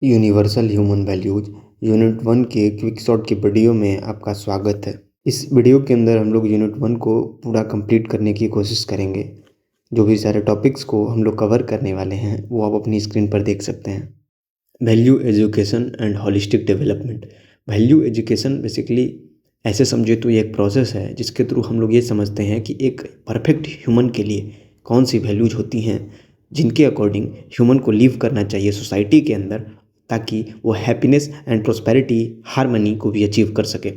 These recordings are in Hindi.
यूनिवर्सल ह्यूमन वैल्यूज यूनिट 1 के क्विक शॉट की वीडियो में आपका स्वागत है। इस वीडियो के अंदर हम लोग यूनिट 1 को पूरा कंप्लीट करने की कोशिश करेंगे। जो भी सारे टॉपिक्स को हम लोग कवर करने वाले हैं वो आप अपनी स्क्रीन पर देख सकते हैं। Value education and holistic development. Value education basically ऐसे समझे तो ये एक प्रोसेस है जिसके थ्रू हम लोग ये समझते हैं कि एक परफेक्ट ह्यूमन के लिए कौन सी वैल्यूज होती हैं जिनके अकॉर्डिंग ह्यूमन को लिव करना चाहिए सोसाइटी के अंदर, ताकि वो हैप्पीनेस एंड प्रोस्पेरिटी हार्मनी को भी अचीव कर सके।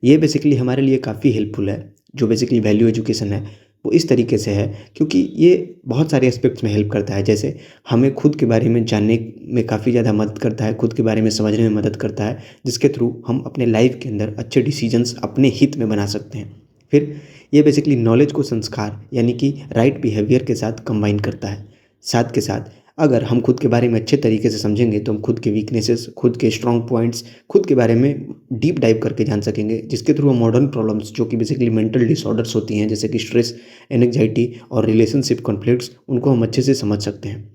ये बेसिकली हमारे लिए काफ़ी हेल्पफुल है। जो बेसिकली वैल्यू एजुकेशन है वो इस तरीके से है क्योंकि ये बहुत सारे एस्पेक्ट्स में हेल्प करता है। जैसे हमें खुद के बारे में जानने में काफ़ी ज़्यादा मदद करता है, खुद के बारे में समझने में मदद करता है, जिसके थ्रू हम अपने लाइफ के अंदर अच्छे डिसीजंस अपने हित में बना सकते हैं। फिर ये बेसिकली नॉलेज को संस्कार यानी कि राइट बिहेवियर के साथ कंबाइन करता है। साथ के साथ अगर हम खुद के बारे में अच्छे तरीके से समझेंगे तो हम खुद के वीकनेसेस, खुद के स्ट्रॉन्ग पॉइंट्स, खुद के बारे में डीप डाइव करके जान सकेंगे, जिसके थ्रू हम मॉडर्न प्रॉब्लम्स जो कि बेसिकली मेंटल डिसऑर्डर्स होती हैं जैसे कि स्ट्रेस, एंग्जाइटी और रिलेशनशिप कॉन्फ्लिक्ट्स, उनको हम अच्छे से समझ सकते हैं।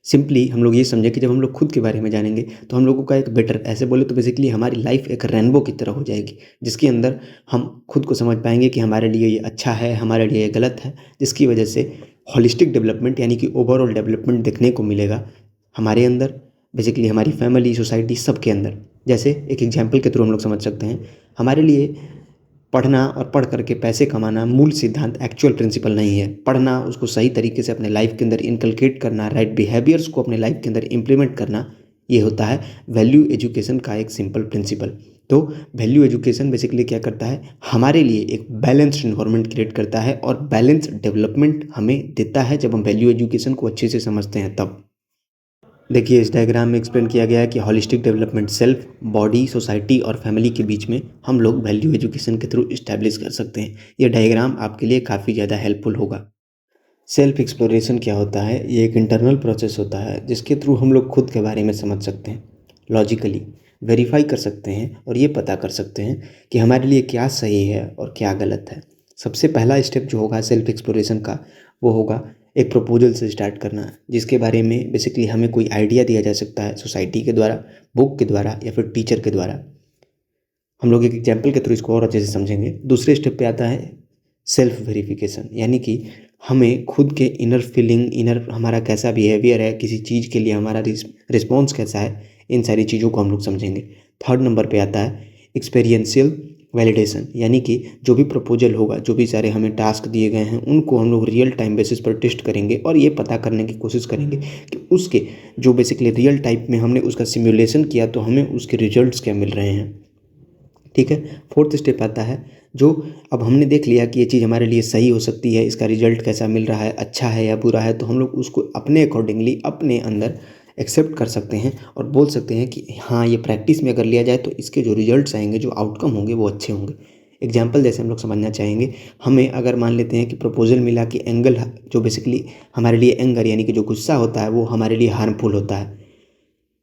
सिंपली हम लोग ये समझें कि जब हम लोग खुद के बारे में जानेंगे तो हम लोगों का एक बेटर, ऐसे बोले तो बेसिकली हमारी लाइफ एक रेनबो की तरह हो जाएगी, जिसके अंदर हम खुद को समझ पाएंगे कि हमारे लिए ये अच्छा है, हमारे लिए ये गलत है, जिसकी वजह से होलिस्टिक डेवलपमेंट यानी कि ओवरऑल डेवलपमेंट देखने को मिलेगा हमारे अंदर, बेसिकली हमारी फैमिली, सोसाइटी, सबके अंदर। जैसे एक एग्जाम्पल के थ्रू हम लोग समझ सकते हैं, हमारे लिए पढ़ना और पढ़ करके पैसे कमाना मूल सिद्धांत, एक्चुअल प्रिंसिपल नहीं है। पढ़ना, उसको सही तरीके से अपने लाइफ के अंदर इनकलकेट करना, राइट बिहेवियर्स को अपने लाइफ के अंदर इम्प्लीमेंट करना, ये होता है वैल्यू एजुकेशन का एक सिंपल प्रिंसिपल। तो वैल्यू एजुकेशन बेसिकली क्या करता है, हमारे लिए एक बैलेंस्ड इन्वायरमेंट क्रिएट करता है और बैलेंस्ड डेवलपमेंट हमें देता है जब हम वैल्यू एजुकेशन को अच्छे से समझते हैं तब। देखिए, इस डायग्राम में एक्सप्लेन किया गया है कि holistic development self, body, society और फैमिली के बीच में हम लोग वैल्यू एजुकेशन के थ्रू इस्टेब्लिश कर सकते हैं। ये डायग्राम आपके लिए काफ़ी ज़्यादा हेल्पफुल होगा। सेल्फ एक्सप्लोरेशन क्या होता है? ये एक इंटरनल प्रोसेस होता है जिसके थ्रू हम लोग खुद के बारे में समझ सकते हैं, लॉजिकली वेरीफाई कर सकते हैं और ये पता कर सकते हैं कि हमारे लिए क्या सही है और क्या गलत है। सबसे पहला स्टेप जो होगा सेल्फ एक्सप्लोरेशन का, वो होगा एक प्रपोजल से स्टार्ट करना, जिसके बारे में बेसिकली हमें कोई आइडिया दिया जा सकता है सोसाइटी के द्वारा, बुक के द्वारा या फिर टीचर के द्वारा। हम लोग एक एग्जाम्पल के थ्रू इसको और अच्छे से समझेंगे। दूसरे स्टेप पे आता है सेल्फ वेरिफिकेशन, यानी कि हमें खुद के इनर फीलिंग, इनर हमारा कैसा बिहेवियर है, किसी चीज़ के लिए हमारा रिस्पॉन्स कैसा है, इन सारी चीज़ों को हम लोग समझेंगे। थर्ड नंबर पे आता है एक्सपीरियंशियल वैलिडेशन, यानी कि जो भी प्रपोजल होगा, जो भी सारे हमें टास्क दिए गए हैं, उनको हम लोग रियल टाइम बेसिस पर टेस्ट करेंगे और ये पता करने की कोशिश करेंगे कि उसके जो बेसिकली रियल टाइप में हमने उसका सिमुलेशन किया तो हमें उसके रिजल्ट्स क्या मिल रहे हैं। ठीक है। फोर्थ स्टेप आता है, जो अब हमने देख लिया कि ये चीज़ हमारे लिए सही हो सकती है, इसका रिजल्ट कैसा मिल रहा है, अच्छा है या बुरा है, तो हम लोग उसको अपने अकॉर्डिंगली अपने अंदर एक्सेप्ट कर सकते हैं और बोल सकते हैं कि हाँ, ये प्रैक्टिस में अगर लिया जाए तो इसके जो रिजल्ट्स आएंगे, जो आउटकम होंगे, वो अच्छे होंगे। एग्जाम्पल जैसे हम लोग समझना चाहेंगे, हमें अगर मान लेते हैं कि प्रपोजल मिला कि एंगल, जो बेसिकली हमारे लिए एंगर यानी कि जो गुस्सा होता है वो हमारे लिए हार्मफुल होता है।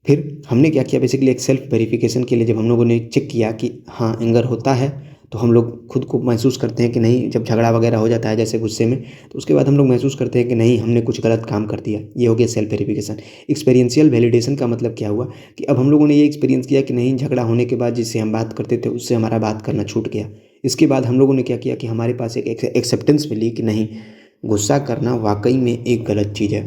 फिर हमने क्या किया, बेसिकली एक सेल्फ वेरिफिकेशन के लिए जब हम लोगों ने चेक किया कि हाँ एंगर होता है, तो हम लोग खुद को महसूस करते हैं कि नहीं, जब झगड़ा वगैरह हो जाता है जैसे गुस्से में, तो उसके बाद हम लोग महसूस करते हैं कि नहीं, हमने कुछ गलत काम कर दिया। ये हो गया सेल्फ वेरिफिकेशन। एक्सपीरियंशियल वैलिडेशन का मतलब क्या हुआ कि अब हम लोगों ने ये एक्सपीरियंस किया कि नहीं, झगड़ा होने के बाद जिससे हम बात करते थे उससे हमारा बात करना छूट गया। इसके बाद हम लोगों ने क्या किया कि हमारे पास एक एक्सेप्टेंस मिली कि नहीं, गुस्सा करना वाकई में एक गलत चीज़ है।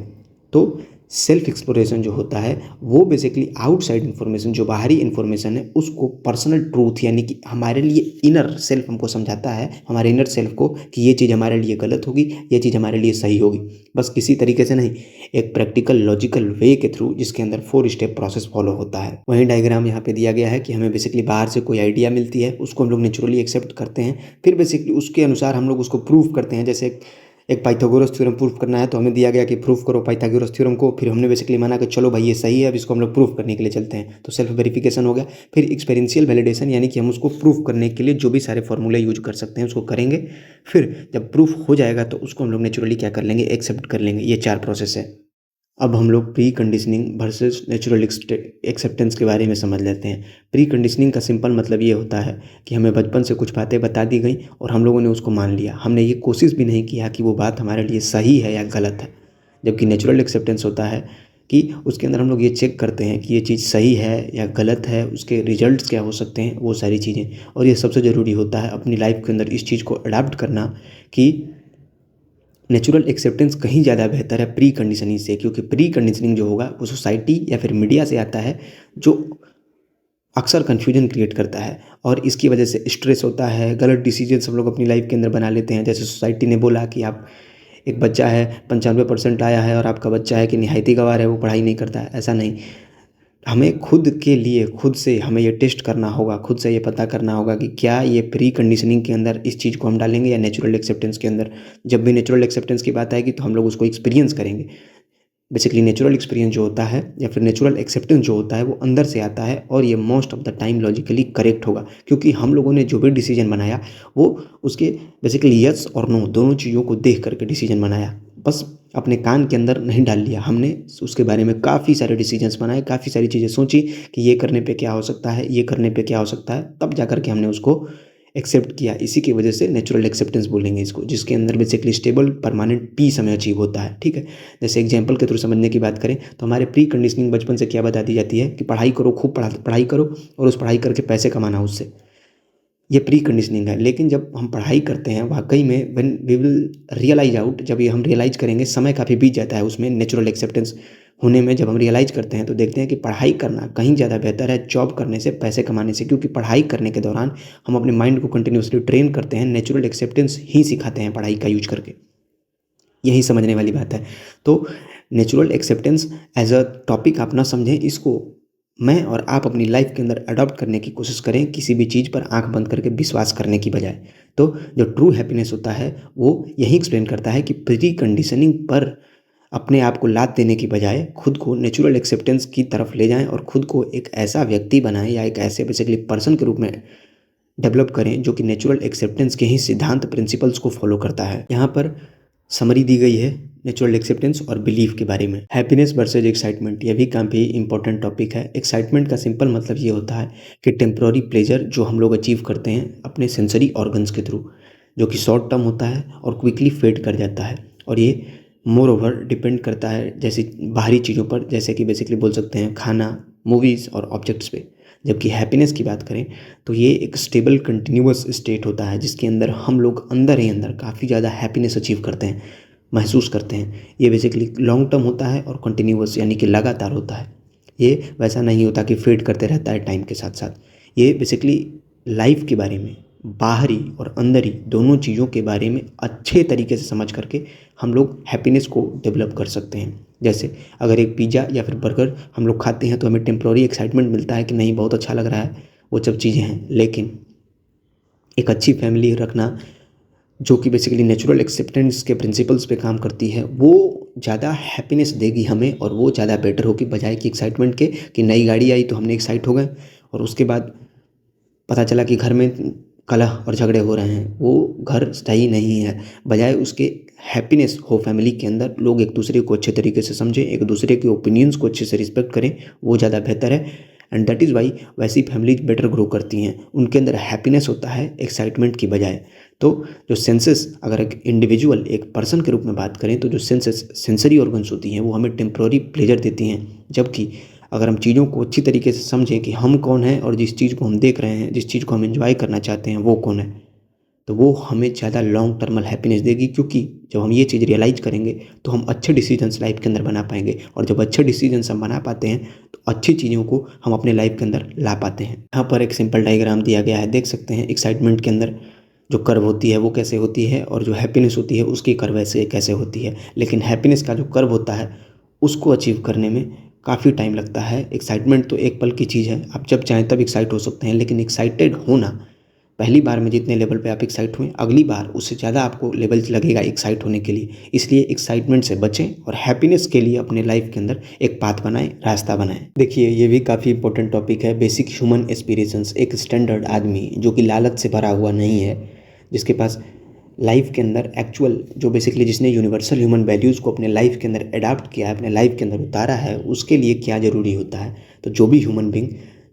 तो सेल्फ एक्सप्लोरेशन जो होता है वो बेसिकली आउटसाइड इन्फॉर्मेशन, जो बाहरी इन्फॉर्मेशन है, उसको पर्सनल ट्रूथ यानी कि हमारे लिए इनर सेल्फ हमको समझाता है, हमारे इनर सेल्फ को, कि ये चीज़ हमारे लिए गलत होगी, ये चीज़ हमारे लिए सही होगी। बस किसी तरीके से नहीं, एक प्रैक्टिकल लॉजिकल वे के थ्रू, जिसके अंदर 4 स्टेप प्रोसेस फॉलो होता है। वहीं डायग्राम यहाँ पे दिया गया है कि हमें बेसिकली बाहर से कोई आइडिया मिलती है, उसको हम लोग नेचुरली एक्सेप्ट करते हैं, फिर बेसिकली उसके अनुसार हम लोग उसको प्रूव करते हैं। जैसे एक पाइथागोरस थ्योरम प्रूफ करना है तो हमें दिया गया कि प्रूफ करो पाइथागोरस थ्योरम को, फिर हमने बेसिकली माना कि चलो भाई ये सही है, अब इसको हम लोग प्रूफ करने के लिए चलते हैं, तो सेल्फ वेरिफिकेशन हो गया। फिर एक्सपेरियंशियल वैलिडेशन, यानी कि हम उसको प्रूफ करने के लिए जो भी सारे फॉर्मूले यूज कर सकते हैं उसको करेंगे, फिर जब प्रूफ हो जाएगा तो उसको हम लोग नेचुरली क्या कर लेंगे, एक्सेप्ट कर लेंगे। ये 4 प्रोसेस है। अब हम लोग pre conditioning versus natural acceptance के बारे में समझ लेते हैं। प्री कंडीशनिंग का सिंपल मतलब ये होता है कि हमें बचपन से कुछ बातें बता दी गई और हम लोगों ने उसको मान लिया, हमने ये कोशिश भी नहीं किया कि वो बात हमारे लिए सही है या गलत है। जबकि नेचुरल एक्सेप्टेंस होता है कि उसके अंदर हम लोग ये चेक करते हैं कि ये चीज़ सही है या गलत है, उसके रिजल्ट्स क्या हो सकते हैं, वो सारी चीज़ें। और ये सबसे ज़रूरी होता है अपनी लाइफ के अंदर इस चीज़ को अडॉप्ट करना कि नेचुरल एक्सेप्टेंस कहीं ज़्यादा बेहतर है प्री कंडीशनिंग से, क्योंकि प्री कंडीशनिंग जो होगा वो सोसाइटी या फिर मीडिया से आता है, जो अक्सर कन्फ्यूजन क्रिएट करता है और इसकी वजह से स्ट्रेस होता है, गलत डिसीजन हम लोग अपनी लाइफ के अंदर बना लेते हैं। जैसे सोसाइटी ने बोला कि आप एक बच्चा है 95% आया है और आपका बच्चा है कि निहायती गँवार है, वो पढ़ाई नहीं करता है, ऐसा नहीं। हमें खुद के लिए खुद से हमें ये टेस्ट करना होगा, खुद से ये पता करना होगा कि क्या ये प्री कंडीशनिंग के अंदर इस चीज़ को हम डालेंगे या नेचुरल एक्सेप्टेंस के अंदर। जब भी नेचुरल एक्सेप्टेंस की बात आएगी तो हम लोग उसको एक्सपीरियंस करेंगे। बेसिकली नेचुरल एक्सपीरियंस जो होता है या फिर नेचुरल एक्सेप्टेंस जो होता है वो अंदर से आता है और ये most of the time logically correct होगा, क्योंकि हम लोगों ने जो भी डिसीजन बनाया वो उसके बेसिकली यस और नो दोनों चीज़ों को देख करके डिसीजन बनाया। बस अपने कान के अंदर नहीं डाल लिया हमने, उसके बारे में काफ़ी सारे डिसीजंस बनाए, काफ़ी सारी चीज़ें सोची कि ये करने पे क्या हो सकता है, ये करने पे क्या हो सकता है, तब जा कर के हमने उसको एक्सेप्ट किया। इसी की वजह से नेचुरल एक्सेप्टेंस बोलेंगे इसको, जिसके अंदर बेसिकली स्टेबल परमानेंट पीस हमें अचीव होता है। ठीक है, जैसे एग्जांपल के थ्रू समझने की बात करें तो हमारे प्री कंडीशनिंग बचपन से क्या बता दी जाती है कि पढ़ाई करो, खूब पढ़ाई करो और उस पढ़ाई करके पैसे कमाना उससे, ये प्री कंडीशनिंग है। लेकिन जब हम पढ़ाई करते हैं वाकई में when we will realize out, जब ये हम रियलाइज़ करेंगे, समय काफ़ी बीत जाता है उसमें नेचुरल एक्सेप्टेंस होने में। जब हम रियलाइज़ करते हैं तो देखते हैं कि पढ़ाई करना कहीं ज़्यादा बेहतर है जॉब करने से, पैसे कमाने से, क्योंकि पढ़ाई करने के दौरान हम अपने माइंड को कंटिन्यूसली ट्रेन करते हैं, नेचुरल एक्सेप्टेंस ही सिखाते हैं पढ़ाई का यूज करके। यही समझने वाली बात है। तो natural acceptance as a topic आप ना समझें, इसको मैं और आप अपनी लाइफ के अंदर अडॉप्ट करने की कोशिश करें, किसी भी चीज़ पर आंख बंद करके विश्वास करने की बजाय। तो जो ट्रू हैप्पीनेस होता है वो यही एक्सप्लेन करता है कि प्री कंडीशनिंग पर अपने आप को लात देने की बजाय खुद को नेचुरल एक्सेप्टेंस की तरफ ले जाएं और खुद को एक ऐसा व्यक्ति बनाएं या एक ऐसे बेसिकली पर्सन के रूप में डेवलप करें जो कि नेचुरल एक्सेप्टेंस के ही सिद्धांत प्रिंसिपल्स को फॉलो करता है। यहाँ पर समरी दी गई है नेचुरल एक्सेप्टेंस और बिलीफ के बारे में। हैप्पीनेस वर्सेज एक्साइटमेंट, यह भी काफ़ी इंपॉर्टेंट टॉपिक है। एक्साइटमेंट का सिंपल मतलब ये होता है कि टेम्प्रोरी प्लेजर जो हम लोग अचीव करते हैं अपने सेंसरी ऑर्गन्स के थ्रू, जो कि शॉर्ट टर्म होता है और क्विकली फेड कर जाता है, और ये मोर ओवर डिपेंड करता है जैसे बाहरी चीज़ों पर, जैसे कि बेसिकली बोल सकते हैं खाना, मूवीज़ और ऑब्जेक्ट्स पे। जबकि हैप्पीनेस की बात करें तो ये एक स्टेबल कंटिन्यूअस स्टेट होता है जिसके अंदर हम लोग अंदर ही अंदर काफ़ी ज़्यादा हैप्पीनेस अचीव करते हैं, महसूस करते हैं। ये बेसिकली लॉन्ग टर्म होता है और कंटिन्यूअस यानी कि लगातार होता है। ये वैसा नहीं होता कि फेड करते रहता है टाइम के साथ साथ। ये बेसिकली लाइफ के बारे में, बाहरी और अंदरी दोनों चीज़ों के बारे में अच्छे तरीके से समझ करके हम लोग हैप्पीनेस को डेवलप कर सकते हैं। जैसे अगर एक पिज़्ज़ा या फिर बर्गर हम लोग खाते हैं तो हमें टेम्प्रोरी एक्साइटमेंट मिलता है कि नहीं बहुत अच्छा लग रहा है, वो सब चीज़ें हैं। लेकिन एक अच्छी फैमिली रखना जो कि बेसिकली नेचुरल एक्सेप्टेंस के प्रिंसिपल्स पे काम करती है, वो ज़्यादा हैप्पीनेस देगी हमें और वो ज़्यादा बेटर होगी बजाय कि एक्साइटमेंट के, कि नई गाड़ी आई तो हमने एक्साइट हो गए और उसके बाद पता चला कि घर में कलह और झगड़े हो रहे हैं, वो घर सही नहीं है। बजाय उसके हैप्पीनेस हो फैमिली के अंदर, लोग एक दूसरे को अच्छे तरीके से समझें, एक दूसरे के ओपिनियंस को अच्छे से रिस्पेक्ट करें, वो ज़्यादा बेहतर है। एंड दैट इज़ वाई वैसी फैमिलीज बेटर ग्रो करती हैं, उनके अंदर हैप्पीनेस होता है एक्साइटमेंट की बजाय। तो जो सेंसेस, अगर एक इंडिविजुअल एक पर्सन के रूप में बात करें तो जो सेंसेस सेंसरी ऑर्गन्स होती हैं वो हमें टेम्प्रोरी प्लेजर देती हैं, जबकि अगर हम चीज़ों को अच्छी तरीके से समझें कि हम कौन हैं और जिस चीज़ को हम देख रहे हैं, जिस चीज़ को हम एंजॉय करना चाहते हैं वो कौन है, तो वो हमें ज़्यादा लॉन्ग टर्मल हैप्पीनेस देगी। क्योंकि जब हम ये चीज़ रियलाइज़ करेंगे तो हम अच्छे डिसीजंस लाइफ के अंदर बना पाएंगे, और जब अच्छे डिसीजंस हम बना पाते हैं तो अच्छी चीज़ों को हम अपने लाइफ के अंदर ला पाते हैं। यहाँ पर एक सिंपल डायग्राम दिया गया है, देख सकते हैं। एक्साइटमेंट के अंदर जो कर्व होती है वो कैसे होती है और जो हैप्पीनेस होती है उसकी कर्व ऐसे कैसे होती है। लेकिन हैप्पीनेस का जो कर्व होता है उसको अचीव करने में काफ़ी टाइम लगता है। एक्साइटमेंट तो एक पल की चीज़ है, आप जब चाहें तब एक्साइट हो सकते हैं, लेकिन एक्साइटेड होना, पहली बार में जितने लेवल पे आप एक्साइट हुए, अगली बार उससे ज़्यादा आपको लेवल लगेगा एक्साइट होने के लिए। इसलिए एक्साइटमेंट से बचें और हैप्पीनेस के लिए अपने लाइफ के अंदर एक पाथ बनाएं, रास्ता बनाएं। देखिए ये भी काफ़ी इंपॉर्टेंट टॉपिक है, बेसिक ह्यूमन एस्पिरेशंस। एक स्टैंडर्ड आदमी जो कि लालच से भरा हुआ नहीं है, जिसके पास लाइफ के अंदर एक्चुअल जो बेसिकली जिसने यूनिवर्सल ह्यूमन वैल्यूज़ को अपने लाइफ के अंदर अडॉप्ट किया है, अपने लाइफ के अंदर उतारा है, उसके लिए क्या ज़रूरी होता है। तो जो भी ह्यूमन बींग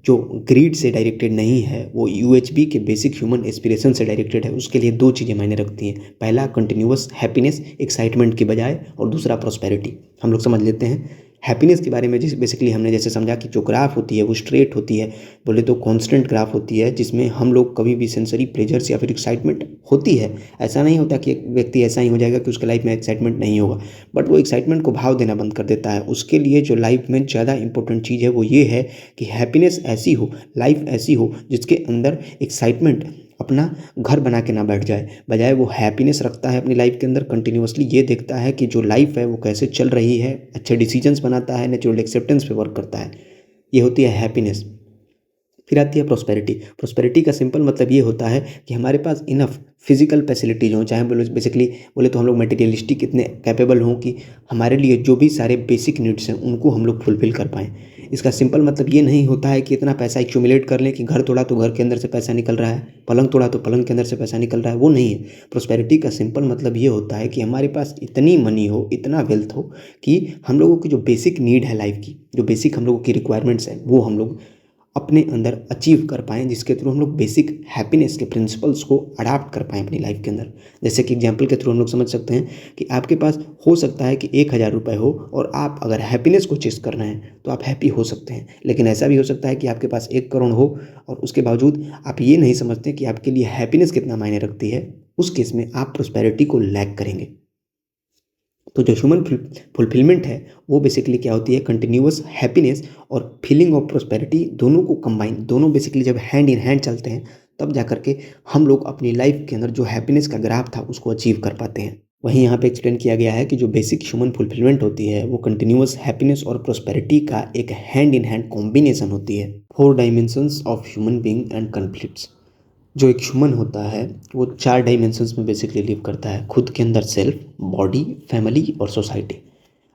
जो ग्रीड से डायरेक्टेड नहीं है, वो यूएचबी के बेसिक ह्यूमन एस्पिरेशन से डायरेक्टेड है, उसके लिए दो चीज़ें मायने रखती हैं। पहला कंटिन्यूअस हैप्पीनेस एक्साइटमेंट की बजाय, और दूसरा प्रॉस्पेरिटी। हम लोग समझ लेते हैं हैप्पीनेस के बारे में जैसे बेसिकली हमने जैसे समझा कि जो ग्राफ होती है वो स्ट्रेट होती है, बोले तो कांस्टेंट ग्राफ होती है, जिसमें हम लोग कभी भी सेंसरी प्लेजर्स या फिर एक्साइटमेंट होती है। ऐसा नहीं होता कि एक व्यक्ति ऐसा ही हो जाएगा कि उसके लाइफ में एक्साइटमेंट नहीं होगा, बट वो एक्साइटमेंट को भाव देना बंद कर देता है। उसके लिए जो लाइफ में ज़्यादा इंपॉर्टेंट चीज़ है वो ये है कि हैप्पीनेस ऐसी हो, लाइफ ऐसी हो जिसके अंदर एक्साइटमेंट अपना घर बना के ना बैठ जाए, बजाय वो हैप्पीनेस रखता है अपनी लाइफ के अंदर। कंटिन्यूअसली ये देखता है कि जो लाइफ है वो कैसे चल रही है, अच्छे डिसीजंस बनाता है, नेचुरल एक्सेप्टेंस पे वर्क करता है। ये होती है हैप्पीनेस। फिर आती है प्रॉस्पेरिटी। प्रॉस्पेरिटी का सिंपल मतलब ये होता है कि हमारे पास इनफ फिजिकल फैसिलिटीज हों, चाहे बोले बेसिकली बोले तो हम लोग मटेरियलिस्टिक इतने कैपेबल हों कि हमारे लिए जो भी सारे बेसिक नीड्स हैं उनको हम लोग फुलफिल कर पाएँ। इसका सिंपल मतलब ये नहीं होता है कि इतना पैसा एक्यूमुलेट कर लें कि घर तोड़ा तो घर के अंदर से पैसा निकल रहा है, पलंग तोड़ा तो पलंग के अंदर से पैसा निकल रहा है, वो नहीं है। प्रॉस्पेरिटी का सिंपल मतलब ये होता है कि हमारे पास इतनी मनी हो, इतना वेल्थ हो कि हम लोगों की जो बेसिक नीड है लाइफ की, जो बेसिक हम लोगों की रिक्वायरमेंट्स हैं, वो हम लोग अपने अंदर अचीव कर पाएँ, जिसके थ्रू हम लोग बेसिक हैप्पीनेस के प्रिंसिपल्स को अडॉप्ट कर पाएँ अपनी लाइफ के अंदर। जैसे कि एग्जांपल के थ्रू हम लोग समझ सकते हैं कि आपके पास हो सकता है कि 1000 रुपये हो और आप अगर हैप्पीनेस को चेस कर रहे हैं तो आप हैप्पी हो सकते हैं। लेकिन ऐसा भी हो सकता है कि आपके पास 1 करोड़ हो और उसके बावजूद आप ये नहीं समझते कि आपके लिए हैप्पीनेस कितना मायने रखती है। उस केस में आप प्रॉस्पेरिटी को लैक करेंगे। तो जो ह्यूमन फुलफिलमेंट है वो बेसिकली क्या होती है, कंटिन्यूअस हैप्पीनेस और फीलिंग ऑफ प्रॉस्पेरिटी दोनों को कंबाइन, दोनों बेसिकली जब हैंड इन हैंड चलते हैं तब जा करके हम लोग अपनी लाइफ के अंदर जो हैप्पीनेस का ग्राफ था उसको अचीव कर पाते हैं। वहीं यहाँ पे एक्सप्लेन किया गया है कि जो बेसिक ह्यूमन फुलफिलमेंट होती है वो कंटिन्यूअस हैप्पीनेस और प्रॉस्पेरिटी का एक हैंड इन हैंड कॉम्बिनेशन होती है। 4 dimensions of human being and conflicts. जो एक ह्यूमन होता है वो 4 डायमेंशंस में बेसिकली लिव करता है, खुद के अंदर सेल्फ, बॉडी, फैमिली और सोसाइटी।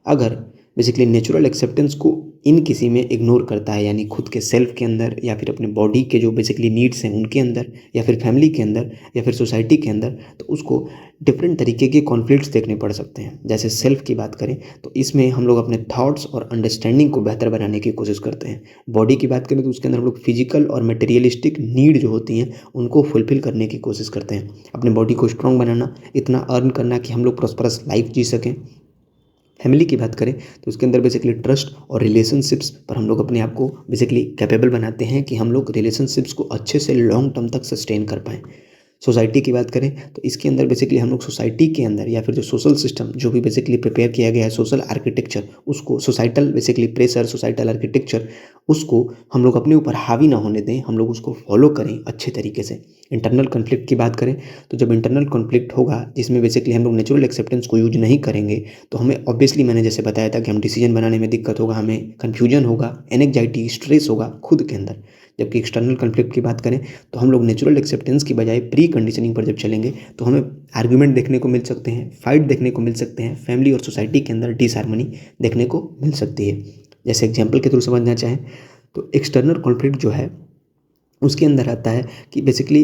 अगर बेसिकली नेचुरल एक्सेप्टेंस को इन किसी में इग्नोर करता है, यानी खुद के सेल्फ के अंदर या फिर अपने बॉडी के जो बेसिकली नीड्स हैं उनके अंदर या फिर फैमिली के अंदर या फिर सोसाइटी के अंदर, तो उसको डिफरेंट तरीके के कॉन्फ्लिक्ट्स देखने पड़ सकते हैं। जैसे सेल्फ की बात करें तो इसमें हम लोग अपने थॉट्स और अंडरस्टैंडिंग को बेहतर बनाने की कोशिश करते हैं। बॉडी की बात करें तो उसके अंदर हम लोग फिजिकल और मटेरियलिस्टिक नीड जो होती हैं उनको फुलफिल करने की कोशिश करते हैं। अपने बॉडी को स्ट्रॉन्ग बनाना, इतना अर्न करना कि हम लोग प्रॉस्परस लाइफ जी सकें। फैमिली की बात करें तो उसके अंदर बेसिकली ट्रस्ट और रिलेशनशिप्स पर हम लोग अपने आप को बेसिकली कैपेबल बनाते हैं कि हम लोग रिलेशनशिप्स को अच्छे से लॉन्ग टर्म तक सस्टेन कर पाएँ। सोसाइटी की बात करें तो इसके अंदर बेसिकली हम लोग सोसाइटी के अंदर या फिर जो सोशल सिस्टम जो भी बेसिकली प्रिपेयर किया गया है, सोशल आर्किटेक्चर, उसको societal basically pressure, societal architecture, उसको हम लोग अपने ऊपर हावी ना होने दें, हम लोग उसको फॉलो करें अच्छे तरीके से। इंटरनल कॉन्फ्लिक्ट की बात करें तो जब इंटरनल कॉन्फ्लिक्ट होगा जिसमें बेसिकली हम लोग नेचुरल एक्सेप्टेंस को यूज नहीं करेंगे तो हमें ऑब्वियसली मैंने जैसे बताया था कि हम डिसीजन बनाने में दिक्कत होगा, हमें कन्फ्यूजन होगा, एनेक्जाइटी, स्ट्रेस होगा खुद के अंदर। जबकि एक्सटर्नल कॉन्फ्लिक्ट की बात करें तो हम लोग नेचुरल एक्सेप्टेंस की बजाय प्री कंडीशनिंग पर जब चलेंगे तो हमें आर्ग्यूमेंट देखने को मिल सकते हैं, फाइट देखने को मिल सकते हैं, फैमिली और सोसाइटी के अंदर डिसहार्मनी देखने को मिल सकती है। जैसे एग्जाम्पल के थ्रू समझना चाहें तो एक्सटर्नल कॉन्फ्लिक्ट जो है उसके अंदर आता है कि बेसिकली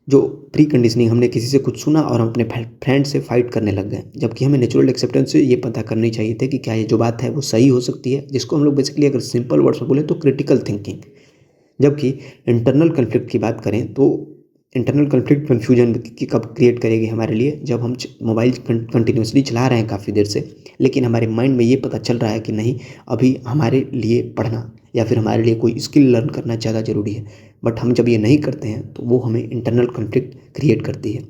जो प्री कंडीशनिंग, हमने किसी से कुछ सुना और हम अपने फ्रेंड से फाइट करने लग गए, जबकि हमें नेचुरल एक्सेप्टेंस से ये पता करनी चाहिए थी कि क्या ये जो बात है वो सही हो सकती है, जिसको हम लोग बेसिकली अगर सिंपल वर्ड्स में बोले तो क्रिटिकल थिंकिंग। जबकि इंटरनल कॉन्फ्लिक्ट की बात करें तो इंटरनल कॉन्फ्लिक्ट कन्फ्यूजन की कब क्रिएट करेगी हमारे लिए, जब हम मोबाइल कंटिन्यूसली चला रहे हैं काफ़ी देर से, लेकिन हमारे माइंड में ये पता चल रहा है कि नहीं अभी हमारे लिए पढ़ना या फिर हमारे लिए कोई स्किल लर्न करना ज़्यादा ज़रूरी है, बट हम जब ये नहीं करते हैं तो वो हमें इंटरनल कॉन्फ्लिक्ट क्रिएट करती है।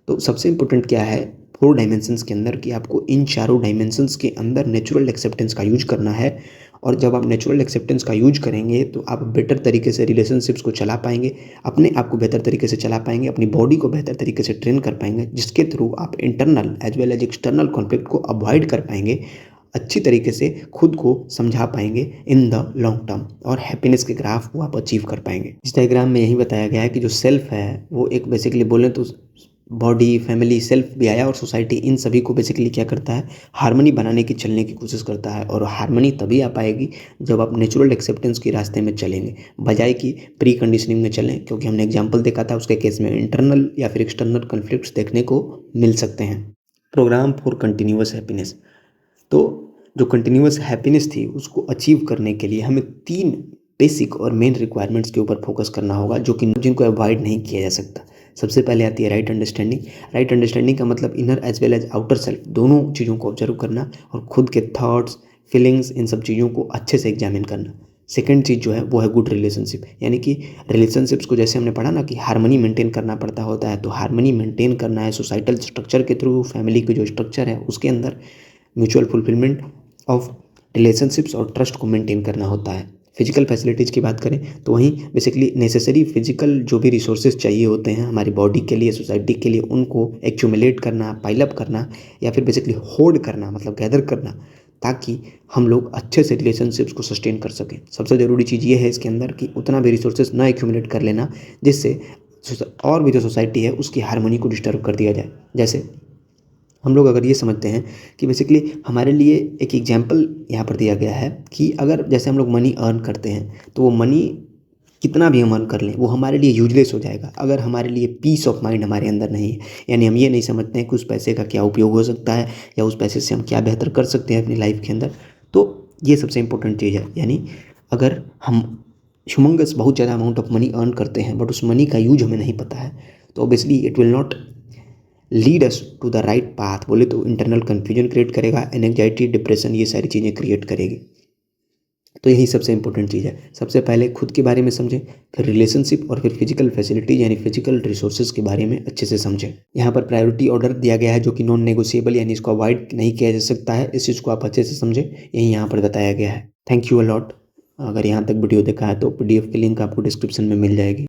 तो सबसे इम्पोर्टेंट क्या है 4 डायमेंशंस के अंदर कि आपको इन चारों डायमेंशंस के अंदर नेचुरल एक्सेप्टेंस का यूज करना है। और जब आप नेचुरल एक्सेप्टेंस का यूज करेंगे तो आप बेटर तरीके से रिलेशनशिप्स को चला पाएंगे, अपने आप को बेहतर तरीके से चला पाएंगे, अपनी बॉडी को बेहतर तरीके से ट्रेन कर पाएंगे, जिसके थ्रू आप internal as well as external conflict को अवॉइड कर पाएंगे, अच्छी तरीके से खुद को समझा पाएंगे इन द लॉन्ग टर्म, और हैप्पीनेस के ग्राफ को आप अचीव कर पाएंगे। इस डायग्राम में यही बताया गया है कि जो सेल्फ है वो एक बेसिकली बोलें तो बॉडी, फैमिली, सेल्फ भी आया और सोसाइटी, इन सभी को बेसिकली क्या करता है, हार्मनी बनाने की चलने की कोशिश करता है। और हार्मनी तभी आ पाएगी जब आप नेचुरल एक्सेप्टेंस के रास्ते में चलेंगे बजाय कि प्री कंडीशनिंग में चलें, क्योंकि हमने एग्जांपल देखा था उसके केस में इंटरनल या फिर एक्सटर्नल कॉन्फ्लिक्ट्स देखने को मिल सकते हैं। Programme for continuous happiness. तो जो कंटिन्यूअस हैप्पीनेस थी उसको अचीव करने के लिए हमें 3 बेसिक और मेन रिक्वायरमेंट्स के ऊपर फोकस करना होगा जो कि जिनको अवॉइड नहीं किया जा सकता। सबसे पहले आती है राइट अंडरस्टैंडिंग। राइट अंडरस्टैंडिंग का मतलब inner as well as outer self दोनों चीज़ों को ऑब्जर्व करना और खुद के थॉट्स, फीलिंग्स, इन सब चीज़ों को अच्छे से एग्जामिन करना। सेकंड चीज़ जो है वो है गुड रिलेशनशिप, यानी कि रिलेशनशिप्स को जैसे हमने पढ़ा ना कि हार्मनी मेंटेन करना पड़ता होता है, तो हार्मनी मेंटेन करना है सोसाइटल स्ट्रक्चर के थ्रू, फैमिली के जो स्ट्रक्चर है उसके अंदर म्यूचुअल फुलफिलमेंट ऑफ रिलेशनशिप्स और ट्रस्ट को मेंटेन करना होता है। फिजिकल फैसिलिटीज़ की बात करें तो वहीं बेसिकली नेसेसरी फिजिकल जो भी रिसोर्सेज चाहिए होते हैं हमारी बॉडी के लिए, सोसाइटी के लिए, उनको एक्यूमुलेट करना, पाइल अप करना या फिर बेसिकली होल्ड करना, मतलब गैदर करना, ताकि हम लोग अच्छे से रिलेशनशिप्स को सस्टेन कर सकें। सबसे ज़रूरी चीज़ ये है इसके अंदर कि उतना भी रिसोर्सेज ना एक्यूमुलेट कर लेना जिससे और भी जो सोसाइटी है उसकी हार्मनी को डिस्टर्ब कर दिया जाए। जैसे हम लोग अगर ये समझते हैं कि बेसिकली हमारे लिए एक एग्जांपल यहाँ पर दिया गया है कि अगर जैसे हम लोग मनी अर्न करते हैं तो वो मनी कितना भी हम अर्न कर लें वो हमारे लिए यूजलेस हो जाएगा अगर हमारे लिए पीस ऑफ माइंड हमारे अंदर नहीं है। यानी हम ये नहीं समझते हैं कि उस पैसे का क्या उपयोग हो सकता है या उस पैसे से हम क्या बेहतर कर सकते हैं अपनी लाइफ के अंदर। तो ये सबसे इंपॉर्टेंट चीज़ है। यानी अगर हम ह्यूमंगस बहुत ज़्यादा अमाउंट ऑफ मनी अर्न करते हैं बट उस मनी का यूज हमें नहीं पता है तो obviously it will not lead us to the right path. बोले तो इंटरनल कन्फ्यूजन क्रिएट करेगा, एंजाइटी, डिप्रेशन, ये सारी चीज़ें क्रिएट करेगी। तो यही सबसे इंपॉर्टेंट चीज़ है। सबसे पहले खुद के बारे में समझें, फिर रिलेशनशिप और फिर फिजिकल फैसिलिटीज यानी फिजिकल रिसोर्सेज के बारे में अच्छे से समझें। यहाँ पर प्रायोरिटी ऑर्डर दिया गया है जो कि नॉन नेगोशिएबल, यानी इसको अवॉइड नहीं किया जा सकता है। इस चीज़ को आप अच्छे से समझें, यही यहाँ पर बताया गया है। Thank you a lot. अगर यहाँ तक वीडियो देखा है तो PDF की लिंक आपको डिस्क्रिप्शन में मिल जाएगी।